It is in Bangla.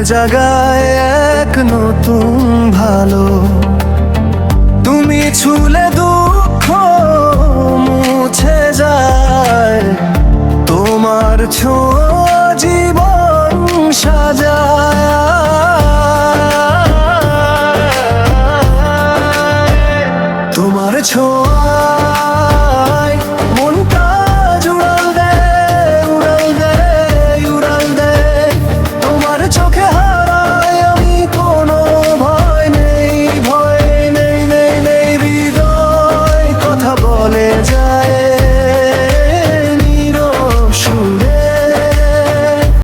জাগায় এক নতুন ভালো। তুমি ছুলে দুঃখ মুছে যায়, তোমার ছোঁয়া জীবন সাজায়। তোমার ছোঁয়া